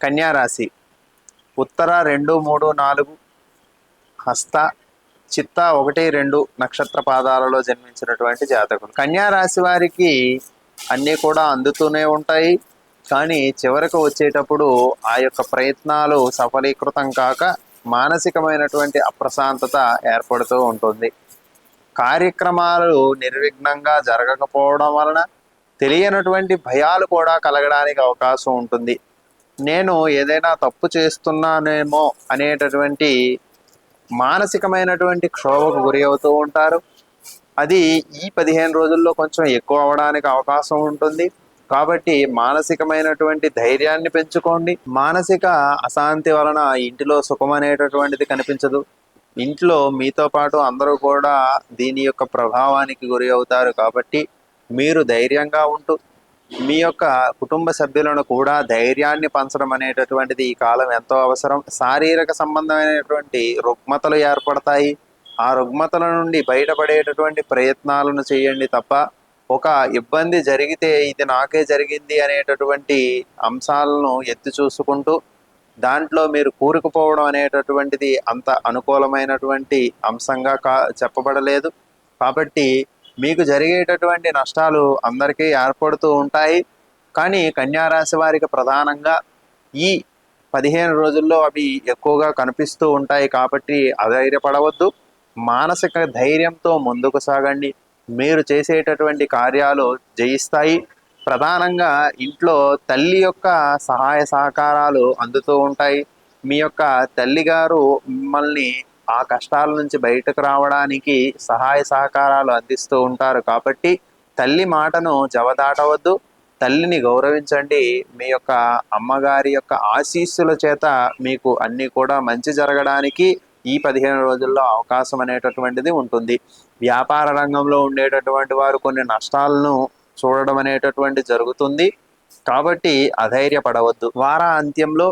కన్యా రాశి ఉత్తర 2, 3, 4, హస్త, చిత్త 1, 2 నక్షత్ర పాదాలలో జన్మించినటువంటి జాతకులు. కన్యా రాశి వారికి అన్నీ కూడా అందుతూనే ఉంటాయి. కానీ చివరకు వచ్చేటప్పుడు ఆ యొక్క ప్రయత్నాలు సఫలీకృతం కాక మానసికమైనటువంటి అప్రశాంతత ఏర్పడుతూ ఉంటుంది. కార్యక్రమాలు నిర్విఘ్నంగా జరగకపోవడం వలన తెలియనటువంటి భయాలు కూడా కలగడానికి అవకాశం ఉంటుంది. నేను ఏదైనా తప్పు చేస్తున్నానేమో అనేటటువంటి మానసికమైనటువంటి క్షోభకు గురి అవుతూ ఉంటారు. అది ఈ 15 రోజుల్లో కొంచెం ఎక్కువ అవడానికి అవకాశం ఉంటుంది. కాబట్టి మానసికమైనటువంటి ధైర్యాన్ని పెంచుకోండి. మానసిక అశాంతి వలన ఇంటిలో సుఖం అనేటటువంటిది కనిపించదు. ఇంట్లో మీతో పాటు అందరూ కూడా దీని యొక్క ప్రభావానికి గురి అవుతారు. కాబట్టి మీరు ధైర్యంగా ఉంటూ మీ యొక్క కుటుంబ సభ్యులను కూడా ధైర్యాన్ని పంచడం అనేటటువంటిది ఈ కాలం ఎంతో అవసరం. శారీరక సంబంధమైనటువంటి రుగ్మతలు ఏర్పడతాయి. ఆ రుగ్మతల నుండి బయటపడేటటువంటి ప్రయత్నాలను చేయండి తప్ప ఒక ఇబ్బంది జరిగితే ఇది నాకే జరిగింది అనేటటువంటి అంశాలను ఎత్తి చూసుకుంటూ దాంట్లో మీరు కూరుకుపోవడం అనేటటువంటిది అంత అనుకూలమైనటువంటి అంశంగా చెప్పబడలేదు. కాబట్టి మీకు జరిగేటటువంటి నష్టాలు అందరికీ ఏర్పడుతూ ఉంటాయి. కానీ కన్యారాశి వారికి ప్రధానంగా ఈ 15 రోజుల్లో అవి ఎక్కువగా కనిపిస్తూ ఉంటాయి. కాబట్టి అధైర్యపడవద్దు. మానసిక ధైర్యంతో ముందుకు సాగండి. మీరు చేసేటటువంటి కార్యాలు జయిస్తాయి. ప్రధానంగా ఇంట్లో తల్లి యొక్క సహాయ సహకారాలు అందుతూ ఉంటాయి. మీ యొక్క తల్లిగారు మిమ్మల్ని ఆ కష్టాల నుంచి బయటకు రావడానికి సహాయ సహకారాలు అందిస్తూ ఉంటారు. కాబట్టి తల్లి మాటను జవదాటవద్దు. తల్లిని గౌరవించండి. మీ యొక్క అమ్మగారి యొక్క ఆశీస్సుల చేత మీకు అన్నీ కూడా మంచి జరగడానికి ఈ 15 రోజుల్లో అవకాశం అనేటటువంటిది ఉంటుంది. వ్యాపార రంగంలో ఉండేటటువంటి వారు కొన్ని నష్టాలను చూడడం అనేటటువంటి జరుగుతుంది. కాబట్టి అధైర్యపడవద్దు. వార అంత్యంలో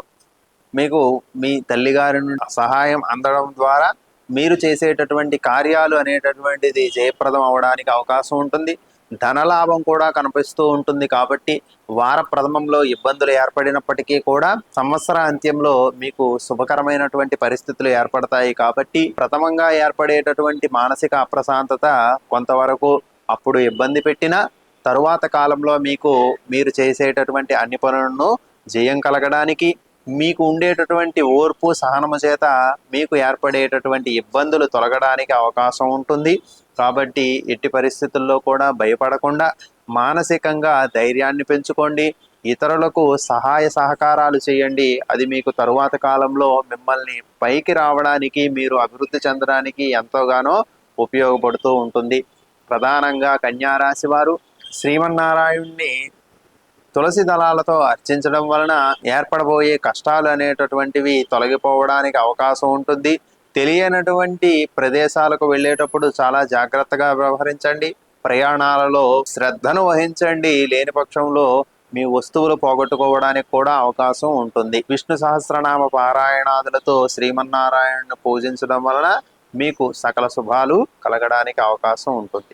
మీకు మీ తల్లిగారి నుండి సహాయం అందడం ద్వారా మీరు చేసేటటువంటి కార్యాలు అనేటటువంటిది జయప్రదం అవడానికి అవకాశం ఉంటుంది. ధనలాభం కూడా కనిపిస్తూ ఉంటుంది. కాబట్టి వార ప్రథమంలో ఇబ్బందులు ఏర్పడినప్పటికీ కూడా సంవత్సర అంత్యంలో మీకు శుభకరమైనటువంటి పరిస్థితులు ఏర్పడతాయి. కాబట్టి ప్రథమంగా ఏర్పడేటటువంటి మానసిక అప్రశాంతత కొంతవరకు అప్పుడు ఇబ్బంది పెట్టినా తరువాత కాలంలో మీరు చేసేటటువంటి అన్ని పనులను జయం కలగడానికి మీకు ఉండేటటువంటి ఓర్పు సహనము చేత మీకు ఏర్పడేటటువంటి ఇబ్బందులు తొలగడానికి అవకాశం ఉంటుంది. కాబట్టి ఎట్టి పరిస్థితుల్లో కూడా భయపడకుండా మానసికంగా ధైర్యాన్ని పెంచుకోండి. ఇతరులకు సహాయ సహకారాలు చేయండి. అది మీకు తరువాత కాలంలో మిమ్మల్ని పైకి రావడానికి మీరు అభివృద్ధి చెందడానికి ఎంతోగానో ఉపయోగపడుతూ ఉంటుంది. ప్రధానంగా కన్యారాశి వారు శ్రీమన్నారాయణుణ్ణి తులసి దళాలతో అర్చించడం వలన ఏర్పడబోయే కష్టాలు అనేటటువంటివి తొలగిపోవడానికి అవకాశం ఉంటుంది. తెలియనటువంటి ప్రదేశాలకు వెళ్ళేటప్పుడు చాలా జాగ్రత్తగా వ్యవహరించండి. ప్రయాణాలలో శ్రద్ధను వహించండి. లేని పక్షంలో మీ వస్తువులు పోగొట్టుకోవడానికి కూడా అవకాశం ఉంటుంది. విష్ణు సహస్రనామ పారాయణాదులతో శ్రీమన్నారాయణను పూజించడం వలన మీకు సకల శుభాలు కలగడానికి అవకాశం ఉంటుంది.